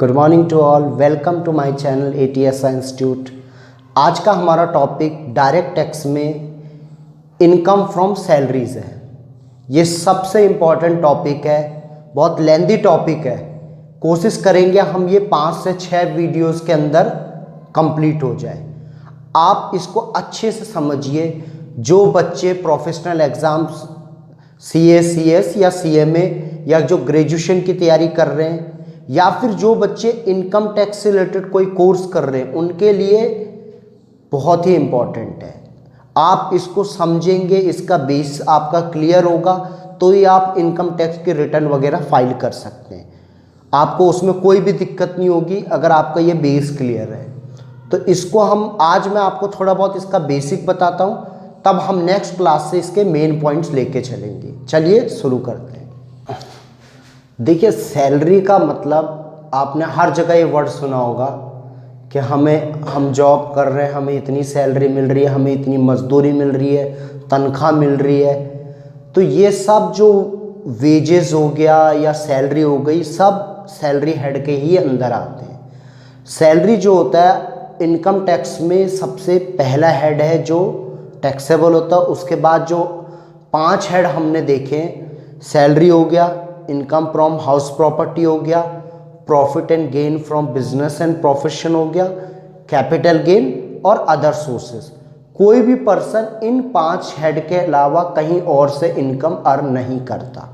Good morning to all, welcome to my channel ATS institute. आज का हमारा topic direct tax में income from salaries है। ये सबसे इम्पॉर्टेंट टॉपिक है, बहुत लेंदी टॉपिक है। कोशिश करेंगे हम ये 5 से 6 वीडियोस के अंदर कंप्लीट हो जाए। आप इसको अच्छे से समझिए। जो बच्चे प्रोफेशनल एग्ज़ाम्स CA CS या CMA या जो ग्रेजुएशन की तैयारी कर रहे हैं या फिर जो बच्चे इनकम टैक्स से रिलेटेड कोई कोर्स कर रहे हैं, उनके लिए बहुत ही इम्पॉर्टेंट है। आप इसको समझेंगे, इसका बेस आपका क्लियर होगा तो ही आप इनकम टैक्स के रिटर्न वगैरह फाइल कर सकते हैं। आपको उसमें कोई भी दिक्कत नहीं होगी अगर आपका ये बेस क्लियर है। तो इसको हम आज मैं आपको थोड़ा बहुत इसका बेसिक बताता हूँ, तब हम नेक्स्ट क्लास से इसके मेन पॉइंट्स लेके चलेंगे। चलिए शुरू करते हैं। देखिए, सैलरी का मतलब आपने हर जगह ये वर्ड सुना होगा कि हम जॉब कर रहे हैं, हमें इतनी सैलरी मिल रही है, हमें इतनी मजदूरी मिल रही है, तनख्वाह मिल रही है। तो ये सब जो वेजेस हो गया या सैलरी हो गई, सब सैलरी हेड के ही अंदर आते हैं। सैलरी जो होता है इनकम टैक्स में सबसे पहला हेड है जो टैक्सेबल होता है। उसके बाद जो 5 हेड हमने देखे, सैलरी हो गया, इनकम फ्रॉम हाउस प्रॉपर्टी हो गया, profit and gain from business and profession हो गया, कैपिटल गेन और अदर सोर्सेस। कोई भी पर्सन इन 5 हेड के अलावा कहीं और से इनकम अर्न नहीं करता।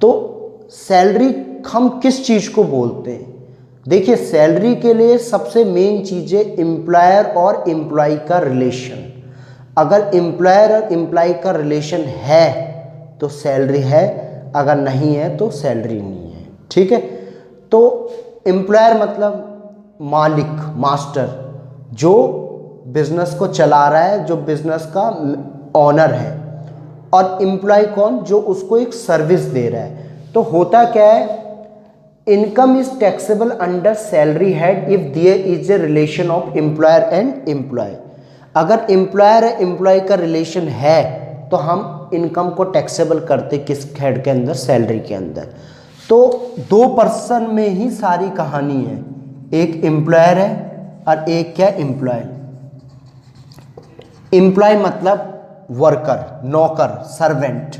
तो सैलरी हम किस चीज़ को बोलते हैं? देखिए, सैलरी के लिए सबसे मेन चीज़ है एम्प्लॉयर और एम्प्लॉय का रिलेशन। अगर एम्प्लॉयर और एम्प्लॉय का रिलेशन है तो सैलरी है, अगर नहीं है तो सैलरी नहीं है। ठीक है। तो एम्प्लॉयर मतलब मालिक, मास्टर, जो बिजनेस को चला रहा है, जो बिजनेस का ऑनर है। और एम्प्लॉय कौन? जो उसको एक सर्विस दे रहा है। तो होता क्या है, income is taxable under salary head if there is a relation of employer and employee. अगर एम्प्लॉयर है एम्प्लॉय का रिलेशन है तो हम इनकम को टैक्सेबल करते किस हेड के अंदर? सैलरी के अंदर। तो 2 पर्सन में ही सारी कहानी है, एक एम्प्लॉयर है और एक क्या? एम्प्लॉय। एम्प्लॉय मतलब वर्कर, नौकर, सर्वेंट।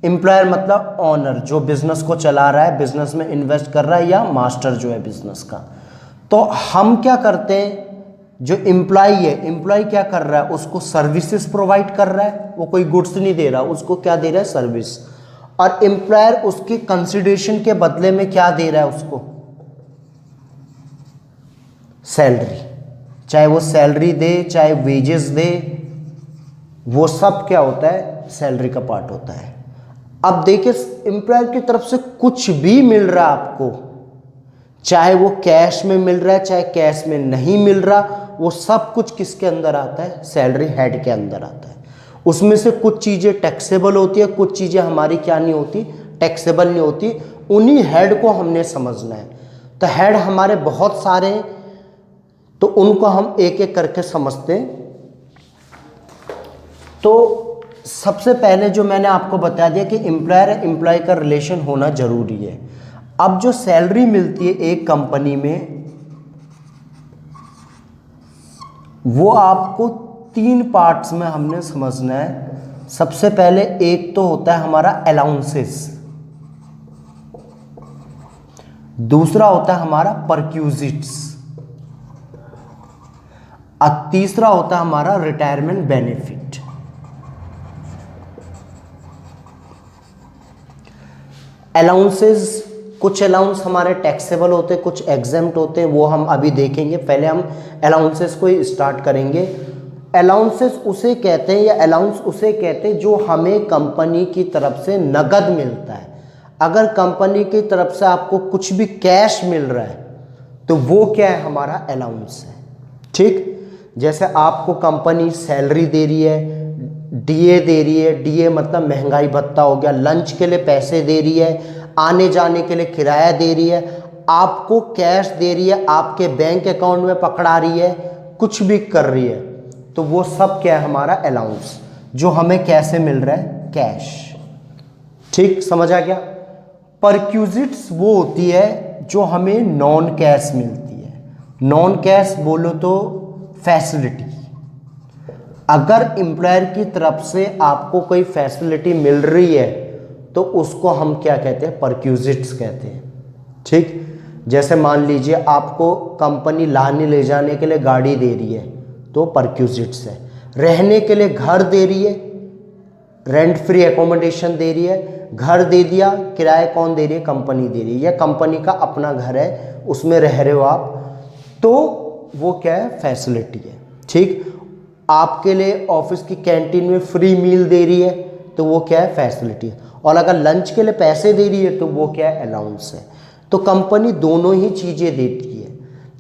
एम्प्लॉयर मतलब ऑनर, जो बिजनेस को चला रहा है, बिजनेस में इन्वेस्ट कर रहा है, या मास्टर जो है बिजनेस का। तो हम क्या करते हैं, जो एम्प्लॉय है, एम्प्लॉय क्या कर रहा है? उसको सर्विसेज प्रोवाइड कर रहा है। वो कोई गुड्स नहीं दे रहा, उसको क्या दे रहा है? सर्विस। और एम्प्लॉयर उसकी कंसिडरेशन के बदले में क्या दे रहा है उसको? सैलरी। चाहे वो सैलरी दे, चाहे वेजेस दे, वो सब क्या होता है? सैलरी का पार्ट होता है। अब देखिए, एम्प्लॉयर की तरफ से कुछ भी मिल रहा है आपको, चाहे वो कैश में मिल रहा है, चाहे कैश में नहीं मिल रहा, वो सब कुछ किसके अंदर आता है? सैलरी हेड के अंदर आता है। उसमें से कुछ चीज़ें टैक्सेबल होती है, कुछ चीज़ें हमारी क्या नहीं होती? टैक्सेबल नहीं होती। उन्हीं हेड को हमने समझना है। तो हेड हमारे बहुत सारे हैं, तो उनको हम एक एक करके समझते हैं। तो सबसे पहले जो मैंने आपको बता दिया कि एम्प्लॉयर एम्प्लॉय का रिलेशन होना जरूरी है। अब जो सैलरी मिलती है एक कंपनी में, वो आपको 3 पार्ट्स में हमने समझना है। सबसे पहले एक तो होता है हमारा अलाउंसेस, दूसरा होता है हमारा परक्यूजिट्स, और तीसरा होता है हमारा रिटायरमेंट बेनिफिट। अलाउंसेस, कुछ अलाउंस हमारे टैक्सेबल होते हैं, कुछ एग्जेम्प्ट होते हैं, वो हम अभी देखेंगे। पहले हम अलाउंसेस को ही स्टार्ट करेंगे। अलाउंसेस उसे कहते हैं, या अलाउंस उसे कहते हैं जो हमें कंपनी की तरफ से नगद मिलता है। अगर कंपनी की तरफ से आपको कुछ भी कैश मिल रहा है तो वो क्या है? हमारा अलाउंस है। ठीक। जैसे आपको कंपनी सैलरी दे रही है, DA दे रही है, DA मतलब महंगाई भत्ता हो गया, लंच के लिए पैसे दे रही है, आने जाने के लिए किराया दे रही है, आपको कैश दे रही है, आपके बैंक अकाउंट में पकड़ा रही है, कुछ भी कर रही है, तो वो सब क्या है? हमारा अलाउंस, जो हमें कैसे मिल रहा है? कैश। ठीक, समझ आ गया। परक्यूजिट्स वो होती है जो हमें नॉन कैश मिलती है। नॉन कैश बोलो तो फैसिलिटी। अगर एम्प्लॉयर की तरफ से आपको कोई फैसिलिटी मिल रही है तो उसको हम क्या कहते हैं, परक्यूजिट्स कहते हैं। ठीक, जैसे मान लीजिए आपको कंपनी लाने ले जाने के लिए गाड़ी दे रही है तो परक्यूजिट्स है। रहने के लिए घर दे रही है, रेंट फ्री एकोमोडेशन दे रही है, घर दे दिया, किराया कौन दे रही है, कंपनी दे रही है, या कंपनी का अपना घर है उसमें रह रहे हो आप, तो वो क्या है, फैसिलिटी है। ठीक, आपके लिए ऑफिस की कैंटीन में फ्री मील दे रही है तो वो क्या है, फैसिलिटी है। और अगर लंच के लिए पैसे दे रही है तो वो क्या है, अलाउंस है। तो कंपनी दोनों ही चीज़ें देती है।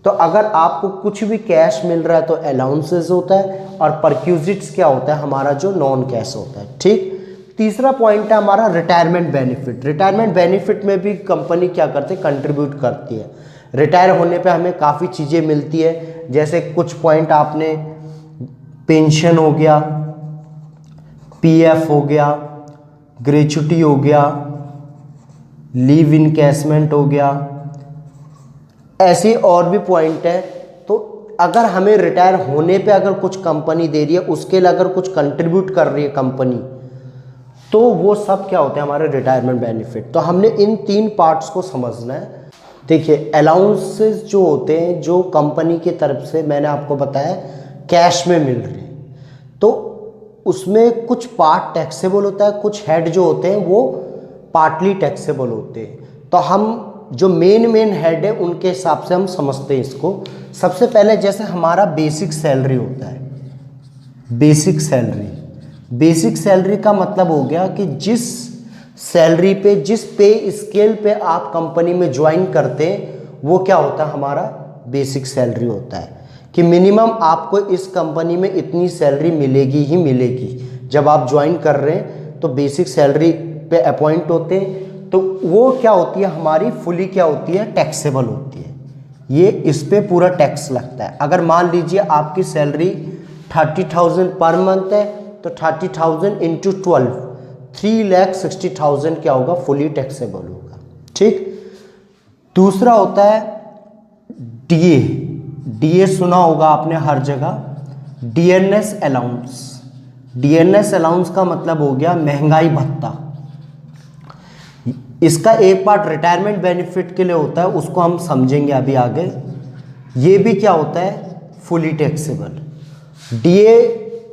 तो अगर आपको कुछ भी कैश मिल रहा है तो अलाउंसेस होता है, और परक्यूजिट्स क्या होता है, हमारा जो नॉन कैश होता है। ठीक, तीसरा पॉइंट है हमारा रिटायरमेंट बेनिफिट। रिटायरमेंट बेनिफिट में भी कंपनी क्या करती है, कंट्रीब्यूट करती है। रिटायर होने पे हमें काफ़ी चीज़ें मिलती है, जैसे कुछ पॉइंट आपने, पेंशन हो गया, पीएफ हो गया, ग्रेच्युटी हो गया, लीव इनकैशमेंट हो गया, ऐसी और भी पॉइंट है। तो अगर हमें रिटायर होने पे अगर कुछ कंपनी दे रही है, उसके लिए अगर कुछ कंट्रीब्यूट कर रही है कंपनी, तो वो सब क्या होते हैं, हमारे रिटायरमेंट बेनिफिट। तो हमने इन तीन पार्ट्स को समझना है। देखिए, अलाउंसेस जो होते हैं, जो कंपनी की तरफ से मैंने आपको बताया कैश में मिल रहे हैं, तो उसमें कुछ पार्ट टैक्सेबल होता है, कुछ हेड जो होते हैं वो पार्टली टैक्सेबल होते हैं। तो हम जो मेन हेड है उनके हिसाब से हम समझते हैं इसको। सबसे पहले जैसे हमारा बेसिक सैलरी होता है, बेसिक सैलरी। बेसिक सैलरी का मतलब हो गया कि जिस सैलरी पे, जिस पे स्केल पे आप कंपनी में ज्वाइन करते हैं, वो क्या होता है, हमारा बेसिक सैलरी होता है। कि मिनिमम आपको इस कंपनी में इतनी सैलरी मिलेगी ही मिलेगी। जब आप ज्वाइन कर रहे हैं तो बेसिक सैलरी पे अपॉइंट होते हैं, तो वो क्या होती है, हमारी फुली क्या होती है, टैक्सेबल होती है। ये इस पे पूरा टैक्स लगता है। अगर मान लीजिए आपकी सैलरी 30,000 पर मंथ है, तो 30,000 इंटू 12, 3,60,000 क्या होगा, फुली टैक्सेबल होगा। ठीक, दूसरा होता है डीए। डीए सुना होगा आपने हर जगह, डीएनएस अलाउंस। डीएनएस अलाउंस का मतलब हो गया महंगाई भत्ता। इसका एक पार्ट रिटायरमेंट बेनिफिट के लिए होता है, उसको हम समझेंगे अभी आगे। ये भी क्या होता है, फुली टैक्सेबल। डीए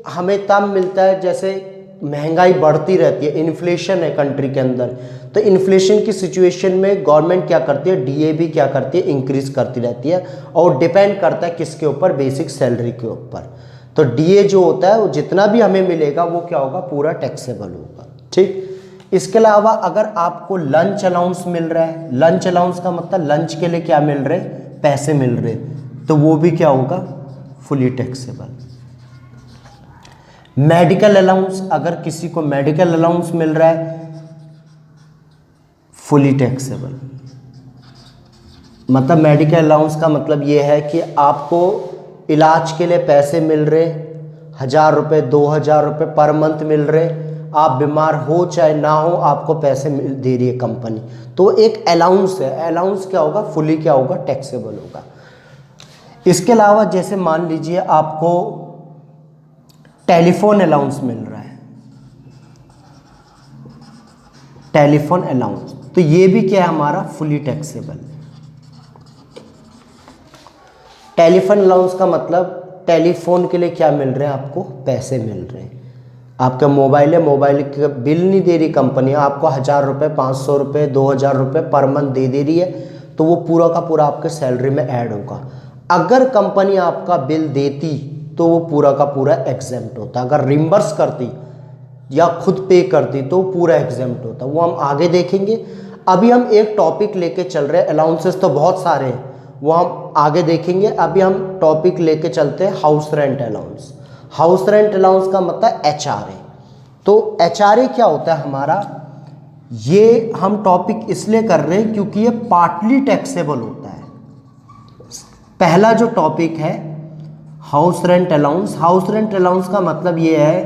हमें तब मिलता है जैसे महंगाई बढ़ती रहती है, इन्फ्लेशन है कंट्री के अंदर, तो इन्फ्लेशन की सिचुएशन में गवर्नमेंट क्या करती है, डीए भी क्या करती है, इंक्रीज करती रहती है। और डिपेंड करता है किसके ऊपर, बेसिक सैलरी के ऊपर। तो डीए जो होता है वो जितना भी हमें मिलेगा वो क्या होगा, पूरा टैक्सेबल होगा। ठीक, इसके अलावा अगर आपको लंच अलाउंस मिल रहा है, लंच अलाउंस का मतलब लंच के लिए क्या मिल रहे, पैसे मिल रहे, तो वो भी क्या होगा, फुली टैक्सेबल। मेडिकल अलाउंस, अगर किसी को मेडिकल अलाउंस मिल रहा है, फुली टैक्सेबल। मतलब मेडिकल अलाउंस का मतलब ये है कि आपको इलाज के लिए पैसे मिल रहे, 1,000 रुपये 2,000 रुपये पर मंथ मिल रहे, आप बीमार हो चाहे ना हो आपको पैसे दे रही है कंपनी, तो एक अलाउंस है। अलाउंस क्या होगा, फुली क्या होगा, टैक्सेबल होगा। इसके अलावा जैसे मान लीजिए आपको टेलीफोन अलाउंस मिल रहा है, टेलीफोन अलाउंस, तो ये भी क्या है, हमारा फुली टैक्सेबल। टेलीफोन अलाउंस का मतलब टेलीफोन के लिए क्या मिल रहे हैं, आपको पैसे मिल रहे हैं। आपका मोबाइल है, मोबाइल का बिल नहीं दे रही कंपनी, आपको 1,000 रुपये 500 रुपये 2,000 रुपये पर मंथ दे रही है, तो वो पूरा का पूरा आपके सैलरी में ऐड होगा। अगर कंपनी आपका बिल देती तो वो पूरा का पूरा एग्जेम्प्ट होता, अगर रिम्बर्स करती या खुद पे करती तो पूरा एग्जेम्प्ट होता, वो हम आगे देखेंगे। अभी हम एक टॉपिक लेके चल रहे हैं, अलाउंसेस तो बहुत सारे हैं, वो हम आगे देखेंगे। अभी हम टॉपिक लेके चलते हैं house rent allowance. House rent allowance का मतलब एचआरए। तो एचआरए क्या होता है हमारा, ये हम टॉपिक इसलिए कर रहे हैं क्योंकि ये पार्टली टैक्सेबल होता है। पहला जो टॉपिक है house rent allowance, house rent allowance का मतलब ये है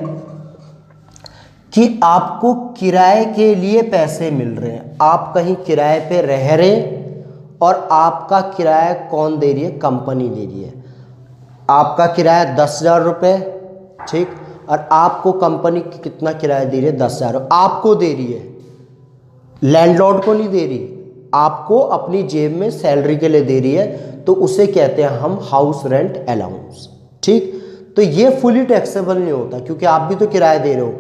कि आपको किराए के लिए पैसे मिल रहे हैं, आप कहीं किराए पे रह रहे और आपका किराया कौन दे रही है, कंपनी दे रही है। आपका किराया 10,000 रुपये, ठीक, और आपको कंपनी कितना किराया दे रही है, 10,000 आपको दे रही है, लैंडलॉर्ड को नहीं दे रही, आपको अपनी जेब में सैलरी के लिए दे रही है, तो उसे कहते हैं हम हाउस रेंट अलाउंस, ठीक। तो ये फुली टैक्सेबल नहीं होता क्योंकि आप भी तो किराया दे रहे हो,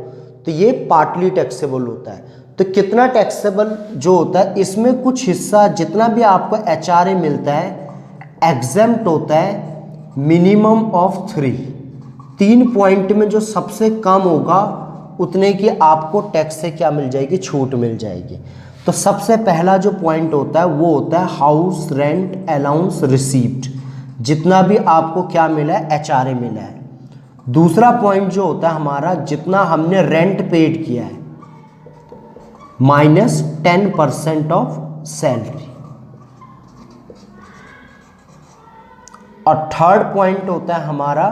तो ये पार्टली टैक्सेबल होता है। तो कितना टैक्सेबल जो होता है, इसमें कुछ हिस्सा जितना भी आपको HRA मिलता है एग्जेम्प्ट होता है मिनिमम ऑफ 3 पॉइंट में जो सबसे कम होगा उतने की आपको टैक्स से क्या मिल जाएगी, छूट मिल जाएगी। तो सबसे पहला जो पॉइंट होता है वो होता है हाउस रेंट अलाउंस रिसीव्ड, जितना भी आपको क्या मिला है, HRA मिला है। दूसरा पॉइंट जो होता है हमारा, जितना हमने रेंट पेड किया है माइनस 10% ऑफ सैलरी। और थर्ड पॉइंट होता है हमारा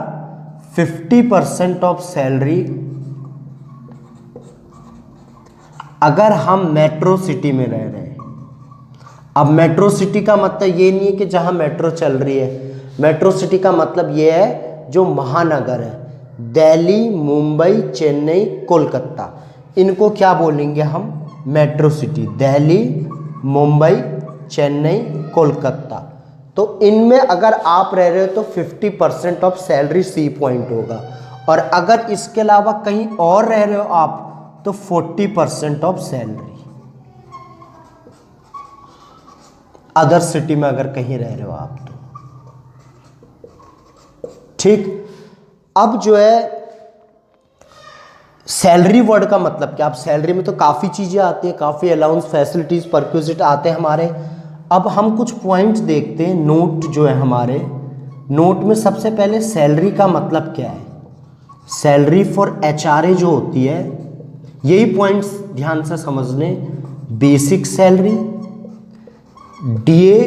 50% ऑफ सैलरी अगर हम मेट्रो सिटी में रह रहे हैं। अब मेट्रो सिटी का मतलब ये नहीं है कि जहां मेट्रो चल रही है, मेट्रो सिटी का मतलब ये है जो महानगर है, दिल्ली, मुंबई, चेन्नई, कोलकाता, इनको क्या बोलेंगे हम, मेट्रो सिटी। दिल्ली, मुंबई, चेन्नई, कोलकाता, तो इनमें अगर आप रह रहे हो तो 50% ऑफ सैलरी सी पॉइंट होगा, और अगर इसके अलावा कहीं और रह रहे हो आप तो 40% ऑफ सैलरी अदर सिटी में अगर कहीं रह रहे हो आप तो, ठीक। अब जो है सैलरी वर्ड का मतलब क्या, अब सैलरी में तो काफ़ी चीज़ें आती हैं, काफ़ी अलाउंस, फैसिलिटीज़, परक्विजिट आते हैं हमारे। अब हम कुछ पॉइंट्स देखते हैं, नोट जो है हमारे, नोट में सबसे पहले सैलरी का मतलब क्या है। सैलरी फॉर HRA जो होती है, यही पॉइंट्स ध्यान से समझने, बेसिक सैलरी, DA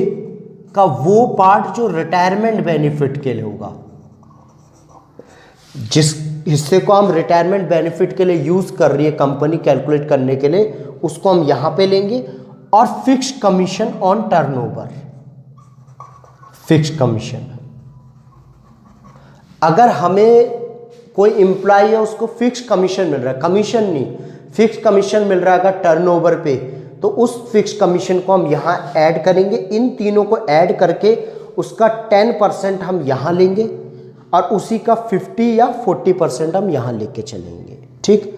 का वो पार्ट जो रिटायरमेंट बेनिफिट के लिए होगा, जिस हिस्से को हम रिटायरमेंट बेनिफिट के लिए यूज कर रही है कंपनी कैलकुलेट करने के लिए, उसको हम यहां पे लेंगे। और fix commission on turnover, fix commission, अगर हमें कोई एम्प्लॉय है उसको फिक्स कमीशन मिल रहा है, कमीशन नहीं, फिक्स कमीशन मिल रहा है अगर टर्नओवर पे, तो उस फिक्स कमीशन को हम यहां ऐड करेंगे। इन तीनों को ऐड करके उसका 10% हम यहां लेंगे और उसी का 50 या 40% हम यहां लेके चलेंगे, ठीक।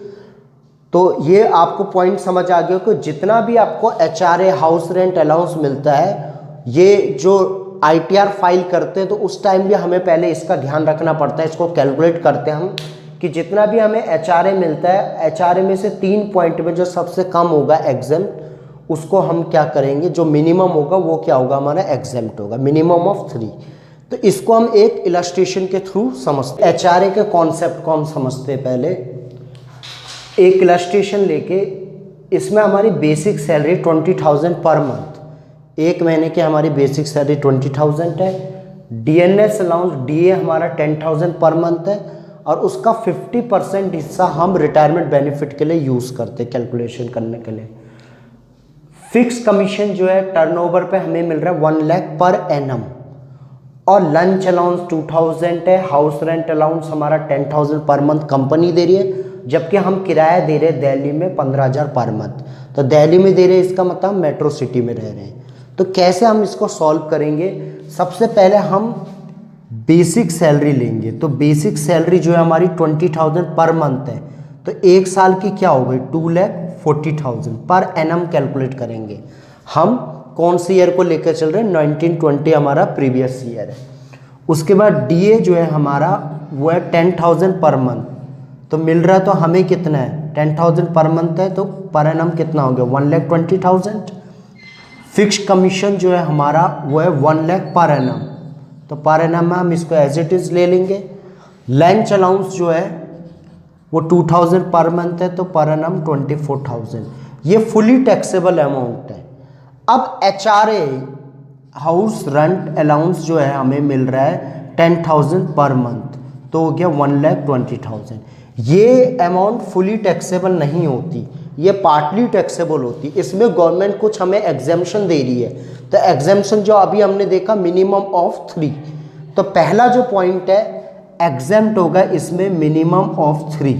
तो ये आपको पॉइंट समझ आ गया कि जितना भी आपको HRA हाउस रेंट अलाउंस मिलता है, ये जो ITR फाइल करते हैं तो उस टाइम भी हमें पहले इसका ध्यान रखना पड़ता है। इसको कैलकुलेट करते हैं हम कि जितना भी हमें HRA मिलता है, HRA में से 3 पॉइंट में जो सबसे कम होगा एग्जेम्प्ट, उसको हम क्या करेंगे, जो मिनिमम होगा वो क्या होगा, हमारा एग्जेम्प्ट होगा, मिनिमम ऑफ 3। तो इसको हम एक इलस्ट्रेशन के थ्रू समझते हैं। HRA के कॉन्सेप्ट को हम समझते हैं पहले, एक इलस्ट्रेशन लेके। इसमें हमारी बेसिक सैलरी 20,000 पर मंथ, एक महीने की हमारी बेसिक सैलरी 20,000 है। DNS अलाउंस, DA हमारा 10,000 पर मंथ है, और उसका 50% हिस्सा हम रिटायरमेंट बेनिफिट के लिए यूज़ करते हैं कैलकुलेशन करने के लिए। फिक्स कमीशन जो है टर्नओवर पे हमें मिल रहा है 1 लाख पर एनम, और लंच अलाउंस 2,000 है। हाउस रेंट अलाउंस हमारा 10,000 पर मंथ कंपनी दे रही है, जबकि हम किराया दे रहे हैं दिल्ली में 15,000 पर मंथ। तो दिल्ली में दे रहे हैं, इसका मतलब मेट्रो सिटी में रह रहे हैं। तो कैसे हम इसको सॉल्व करेंगे, सबसे पहले हम बेसिक सैलरी लेंगे। तो बेसिक सैलरी जो है हमारी 20,000 पर मंथ है, तो एक साल की क्या हो गई, 2,40,000 पर एनम कैलकुलेट करेंगे। हम कौन से ईयर को लेकर चल रहे हैं, 1920 हमारा प्रीवियस ईयर है। उसके बाद DA जो है हमारा वो है 10,000 पर मंथ, तो मिल रहा है तो हमें कितना है, 10,000 पर मंथ है, तो पर एनम कितना हो गया, 1,20,000। फिक्स कमीशन जो है हमारा वो है 1 लाख पर एनम, तो पर एनम में हम इसको एज इट इज़ ले लेंगे। लंच अलाउंस जो है वो 2,000 पर मंथ है, तो पर एनम 24,000। ये फुली टैक्सेबल अमाउंट है। अब HRA हाउस रेंट अलाउंस जो है हमें मिल रहा है 10,000 पर मंथ, तो हो गया 1,20,000। ये अमाउंट फुली टैक्सेबल नहीं होती, ये पार्टली टैक्सेबल होती है। इसमें गवर्नमेंट कुछ हमें एग्जेम्पशन दे रही है। तो एग्जेम्पशन जो अभी हमने देखा मिनिमम ऑफ 3, तो पहला जो पॉइंट है एग्जेम्प्ट होगा इसमें मिनिमम ऑफ 3।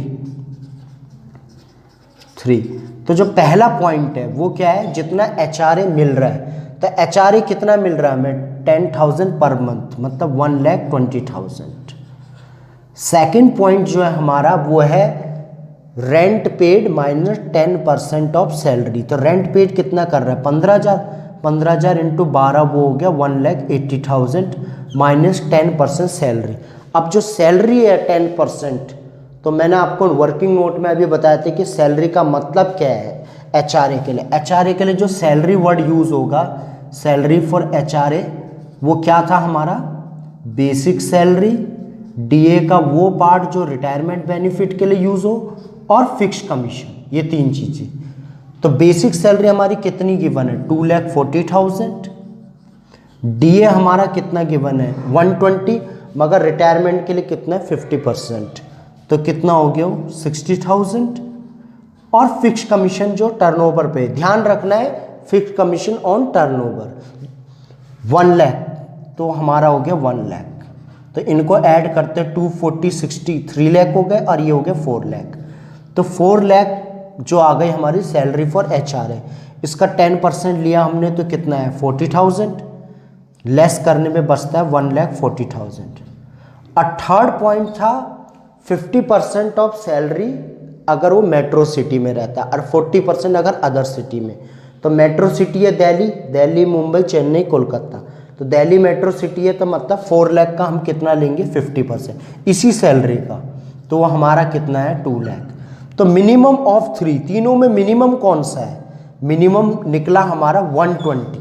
तो जो पहला पॉइंट है वो क्या है, जितना HRA मिल रहा है, तो HRA कितना मिल रहा है हमें 10,000 पर मंथ, मतलब 1,20,000। सेकेंड पॉइंट जो है हमारा वो है rent paid minus 10% of salary. तो रेंट पेड कितना कर रहा है 15,000 इंटू 12 वो हो गया 1,80,000 माइनस 10% सैलरी। अब जो सैलरी है 10%, तो मैंने आपको वर्किंग नोट में अभी बताया था कि सैलरी का मतलब क्या है HRA के लिए। HRA के लिए जो सैलरी वर्ड यूज होगा, सैलरी फॉर HRA, वो क्या था हमारा बेसिक सैलरी, DA का वो पार्ट जो रिटायरमेंट बेनिफिट के लिए यूज हो, और फिक्स कमीशन, ये 3 चीजें। तो बेसिक सैलरी हमारी कितनी गिवन है 2,40,000, DA हमारा कितना गिवन है 120, मगर रिटायरमेंट के लिए कितना है 50%, तो कितना हो गया 60,000, और फिक्स कमीशन जो टर्नओवर पे, ध्यान रखना है fix commission on turnover 1 lakh, तो हमारा हो गया 1 लाख। तो इनको ऐड करते 240 60 3 लाख हो गए, और ये हो गया 4 लाख। तो 4 लाख जो आ गई हमारी सैलरी फॉर HRA। इसका 10% लिया हमने तो कितना है 40,000, लेस करने में बचता है 1,40,000। और थर्ड पॉइंट था 50% ऑफ सैलरी अगर वो मेट्रो सिटी में रहता है, और 40% अगर अदर सिटी में। तो मेट्रो सिटी है दिल्ली, मुंबई, चेन्नई, कोलकाता। तो दिल्ली मेट्रो सिटी है, तो मतलब 4 लाख का हम कितना लेंगे 50% इसी सैलरी का, तो वो हमारा कितना है 2 लाख। तो मिनिमम ऑफ 3, तीनों में मिनिमम कौन सा है, मिनिमम निकला हमारा 120।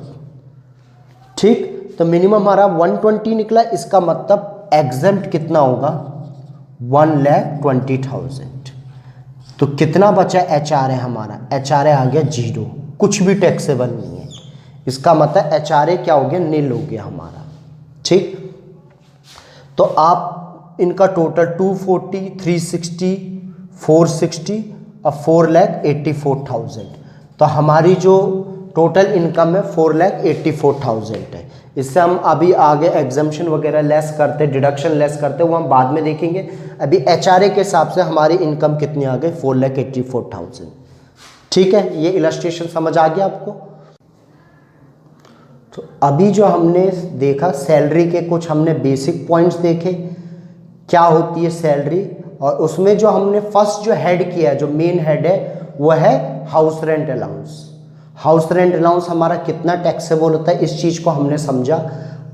ठीक, तो मिनिमम हमारा 120 निकला, इसका मतलब एग्जेम्प्ट कितना होगा 1,20,000। तो कितना बचा HRA हमारा, HRA आ गया 0, कुछ भी टैक्सेबल नहीं है। इसका मतलब HRA क्या हो गया, नील हो गया हमारा। ठीक, तो आप इनका टोटल 240, 360, 460 और 4,84,000, तो हमारी जो टोटल इनकम है 4,84,000 है। इससे हम अभी आगे एग्जाम्पशन वगैरह लेस करते, डिडक्शन लेस करते, वो हम बाद में देखेंगे। अभी HRA के हिसाब से हमारी इनकम कितनी आ गई 4,84,000। ठीक है, ये इलस्ट्रेशन समझ आ गया आपको। तो अभी जो हमने देखा सैलरी के कुछ हमने बेसिक पॉइंट्स देखे, क्या होती है सैलरी, और उसमें जो हमने फर्स्ट जो हेड किया, जो मेन हेड है वो है house rent allowance. House rent allowance हमारा कितना टैक्सेबल होता है, इस चीज़ को हमने समझा।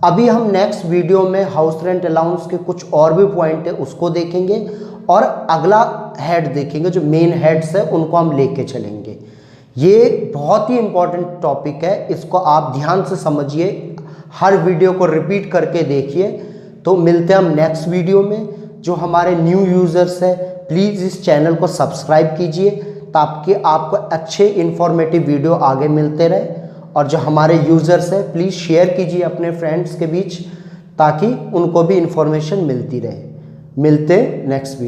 अभी हम नेक्स्ट वीडियो में हाउस रेंट अलाउंस के कुछ और भी पॉइंट है उसको देखेंगे, और अगला हेड देखेंगे, जो मेन हेड्स है उनको हम लेके चलेंगे। ये बहुत ही इंपॉर्टेंट टॉपिक है, इसको आप ध्यान से समझिए, हर वीडियो को रिपीट करके देखिए। तो मिलते हैं हम नेक्स्ट वीडियो में। जो हमारे न्यू यूज़र्स है प्लीज़ इस चैनल को सब्सक्राइब कीजिए, ताकि आपको अच्छे इन्फॉर्मेटिव वीडियो आगे मिलते रहे। और जो हमारे यूज़र्स हैं प्लीज़ शेयर कीजिए अपने फ्रेंड्स के बीच, ताकि उनको भी इन्फॉर्मेशन मिलती रहे। मिलते नेक्स्ट वीडियो।